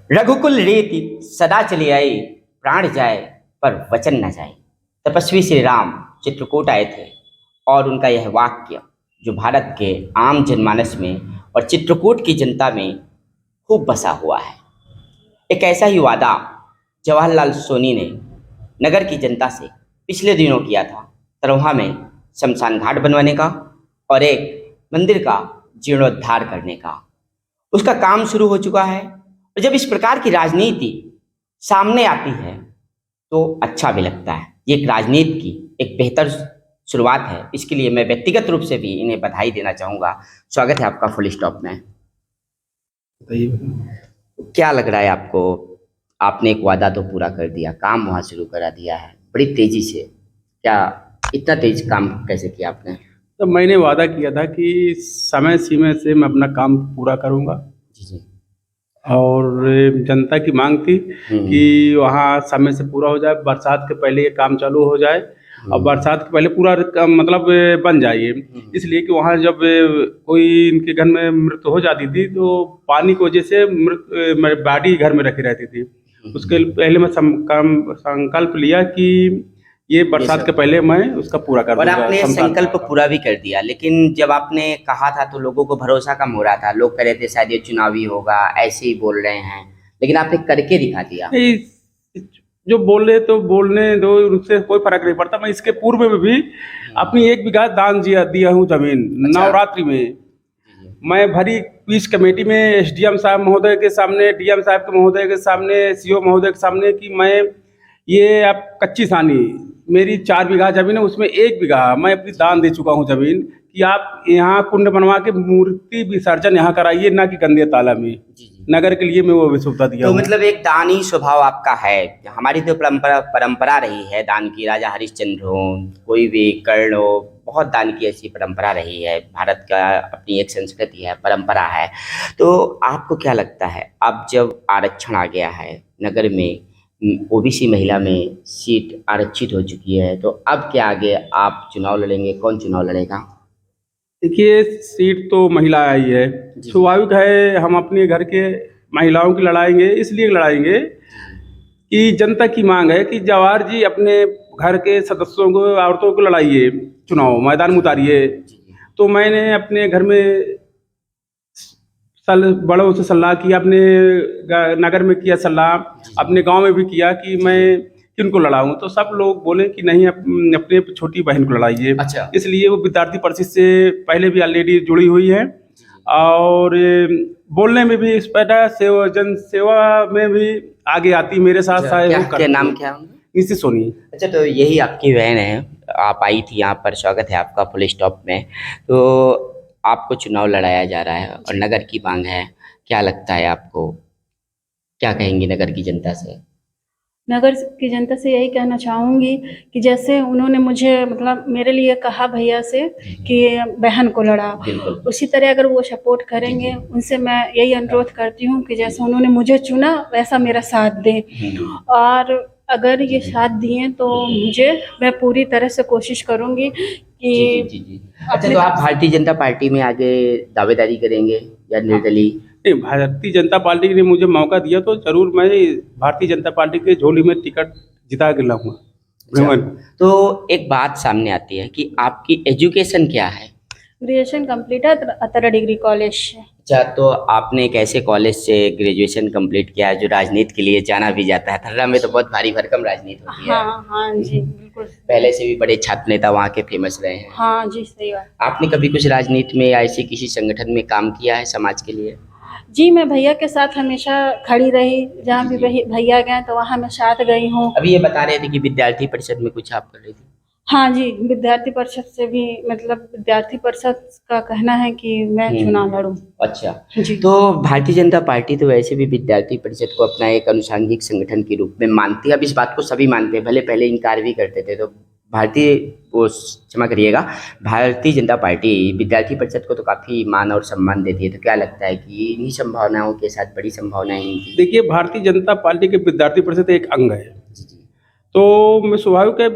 रघुकुल रीति सदा चली आई, प्राण जाए पर वचन न जाए। तपस्वी श्री राम चित्रकूट आए थे और उनका यह वाक्य जो भारत के आम जनमानस में और चित्रकूट की जनता में खूब बसा हुआ है। एक ऐसा ही वादा जवाहरलाल सोनी ने नगर की जनता से पिछले दिनों किया था, तरोहा में शमशान घाट बनवाने का और एक मंदिर का जीर्णोद्धार करने का। उसका काम शुरू हो चुका है और जब इस प्रकार की राजनीति सामने आती है तो अच्छा भी लगता है। ये एक राजनीति की एक बेहतर शुरुआत है। इसके लिए मैं व्यक्तिगत रूप से भी इन्हें बधाई देना चाहूँगा। स्वागत है आपका फुल स्टॉप में। क्या लग रहा है आपको? आपने एक वादा तो पूरा कर दिया, काम वहाँ शुरू करा दिया है बड़ी तेजी से। क्या इतना तेज काम कैसे किया आपने? तो मैंने वादा किया था कि समय सीमा से मैं अपना काम पूरा करूंगा। जी जी। और जनता की मांग थी कि वहाँ समय से पूरा हो जाए, बरसात के पहले ये काम चालू हो जाए और बरसात के पहले पूरा मतलब बन जाए ये। इसलिए कि वहाँ जब कोई इनके घर में मृत्यु हो जाती थी तो पानी की वजह से बॉडी घर में रखी रहती थी। उसके पहले मैं संकल्प लिया कि ये बरसात के पहले मैं उसका पूरा कर और दूंगा। आपने संकल्प पूरा भी कर दिया, लेकिन जब आपने कहा था तो लोगों को भरोसा कम हो रहा था। लोग कह रहे थे शायद ये चुनावी होगा, ऐसे ही बोल रहे हैं, लेकिन आपने करके दिखा दिया। जो बोल रहे तो बोलने दो, उनसे कोई फर्क नहीं पड़ता। मैं इसके पूर्व में भी अपनी 1 बीघा दान दिया हूँ जमीन। अच्छा। नवरात्रि में मैं भरी पीस कमेटी में एसडीएम साहब महोदय के सामने, डीएम साहब के महोदय के सामने, सीओ महोदय के सामने कि मैं ये अब कच्ची सानी मेरी 4 बीघा जमीन है, उसमें 1 बीघा मैं अपनी दान दे चुका हूँ जमीन कि आप यहाँ कुंड बनवा के मूर्ति विसर्जन यहाँ कराइए, ना कि गंदे तालाब में। नगर के लिए मैं वो भी सुविधा दिया। तो मतलब एक दानी स्वभाव आपका है। हमारी तो परंपरा रही है दान की। राजा हरिश्चंद्र हो, कोई भी कर्ण हो, बहुत दान की ऐसी परंपरा रही है। भारत का अपनी एक संस्कृति है, परंपरा है। तो आपको क्या लगता है, अब जब आरक्षण आ गया है, नगर में ओबीसी महिला में सीट आरक्षित हो चुकी है, तो अब क्या आगे आप चुनाव लड़ेंगे? कौन चुनाव लड़ेगा? देखिए, सीट तो महिला आई है, स्वाभाविक है। हम अपने घर के महिलाओं की लड़ाएंगे, इसलिए लड़ाएंगे कि जनता की मांग है कि जवाहर जी अपने घर के सदस्यों को, औरतों को लड़ाइए, चुनाव मैदान में उतारिए। तो मैंने अपने घर में बड़ों से सलाह किया, अपने नगर में किया सलाह, अपने गांव में भी किया कि मैं किनको लड़ाऊं। तो सब लोग बोले कि नहीं, अपने छोटी बहन को लड़ाइए। अच्छा। इसलिए वो विद्यार्थी परिषद से पहले भी ऑलरेडी जुड़ी हुई है और बोलने में भी, इस पैदा सेवा, जन सेवा में भी आगे आती मेरे साथ। क्या नाम क्या है? निशी सोनी। अच्छा, तो यही आपकी बहन है, आप आई थी यहाँ पर। स्वागत है आपका फुल स्टॉप में। तो आपको चुनाव लड़ाया जा रहा है और नगर की मांग है। क्या लगता है आपको, क्या कहेंगी नगर की जनता से? नगर की जनता से यही कहना चाहूँगी कि जैसे उन्होंने मुझे मतलब मेरे लिए कहा भैया से कि बहन को लड़ा, उसी तरह अगर वो सपोर्ट करेंगे, उनसे मैं यही अनुरोध करती हूँ कि जैसे उन्होंने मुझे चुना वैसा मेरा साथ दें। और अगर ये साथ दिए तो मैं पूरी तरह से कोशिश करूँगी कि अच्छा, तो आप भारतीय जनता पार्टी में आगे दावेदारी करेंगे या निर्दलीय? नहीं, भारतीय जनता पार्टी ने मुझे मौका दिया तो जरूर मैं भारतीय जनता पार्टी के झोली में टिकट जिता के लाऊंगा। तो एक बात सामने आती है कि आपकी एजुकेशन क्या है? ग्रेजुएशन कंप्लीट है अतरा डिग्री कॉलेज से। अच्छा, तो आपने एक ऐसे कॉलेज से ग्रेजुएशन कंप्लीट किया है जो राजनीति के लिए जाना भी जाता है। थर्रा में तो बहुत भारी भरकम राजनीति होती है। हाँ जी, बिल्कुल। पहले से भी बड़े छात्र नेता वहाँ के फेमस रहे हैं। हाँ जी, सही बात। आपने कभी कुछ राजनीति में या ऐसे किसी संगठन में काम किया है समाज के लिए? जी, मैं भैया के साथ हमेशा खड़ी रही। जहाँ भी भैया गए तो वहाँ मैं साथ गई हूँ। अभी ये बता रहे थे कि विद्यार्थी परिषद में कुछ आप कर रही थी। हाँ जी, विद्यार्थी परिषद से भी, मतलब विद्यार्थी परिषद का कहना है कि मैं चुनाव लड़ूं। अच्छा जी। तो भारतीय जनता पार्टी तो वैसे भी विद्यार्थी परिषद को अपना एक अनुषांगिक संगठन के रूप में मानती है। अब इस बात को सभी मानते हैं, भले पहले इनकार भी करते थे। तो क्षमा करिएगा, भारतीय जनता पार्टी विद्यार्थी परिषद को तो काफ़ी मान और सम्मान देती है। तो क्या लगता है कि इन्हीं संभावनाओं के साथ बड़ी संभावनाएं इनकी? देखिए, भारतीय जनता पार्टी के विद्यार्थी परिषद एक अंग है। तो मैं स्वाभाविक है,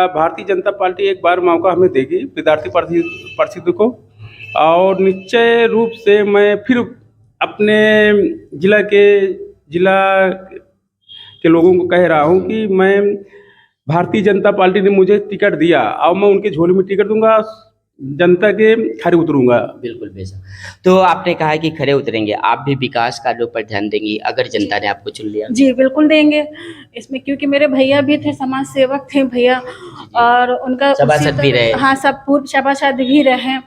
भारतीय जनता पार्टी एक बार मौका हमें देगी विद्यार्थी परिषद को, और निश्चय रूप से मैं फिर अपने जिला के जिला के लोगों को कह रहा हूँ कि मैं भारतीय जनता पार्टी ने मुझे टिकट दिया, अब मैं उनकी झोली में टिकट दूंगा, जनता के खरे उतरूंगा। बिल्कुल बेशक। तो आपने कहा है कि खरे उतरेंगे, आप भी विकास कार्यों पर ध्यान देंगी अगर जनता ने आपको चुन लिया? जी बिल्कुल देंगे इसमें, क्योंकि मेरे भैया भी थे, समाज सेवक थे भैया, और उनका सभासद भी रहे। हाँ, सब पूर्व सभासद भी रहे।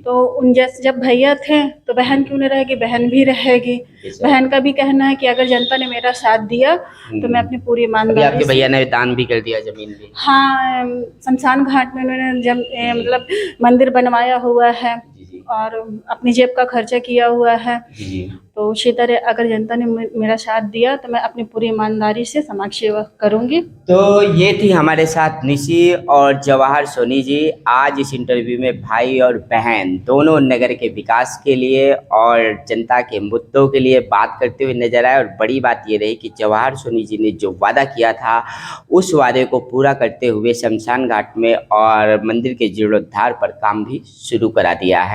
तो उन जैसे जब भैया थे तो बहन क्यों नहीं रहेगी, बहन भी रहेगी। बहन का भी कहना है कि अगर जनता ने मेरा साथ दिया तो मैं अपनी पूरी अभी ईमानदारी आपके से। भैया ने दान भी कर दिया जमीन भी। हाँ, शमशान घाट में उन्होंने जब मतलब मंदिर बनवाया हुआ है और अपनी जेब का खर्चा किया हुआ है। तो उसी तरह अगर जनता ने मेरा साथ दिया तो मैं अपनी पूरी ईमानदारी से समाज सेवा करूंगी। तो ये थी हमारे साथ निशी और जवाहर सोनी जी। आज इस इंटरव्यू में भाई और बहन दोनों नगर के विकास के लिए और जनता के मुद्दों के लिए बात करते हुए नजर आए। और बड़ी बात ये रही कि जवाहर सोनी जी ने जो वादा किया था उस वादे को पूरा करते हुए शमशान घाट में और मंदिर के जीर्णोद्धार पर काम भी शुरू करा दिया है।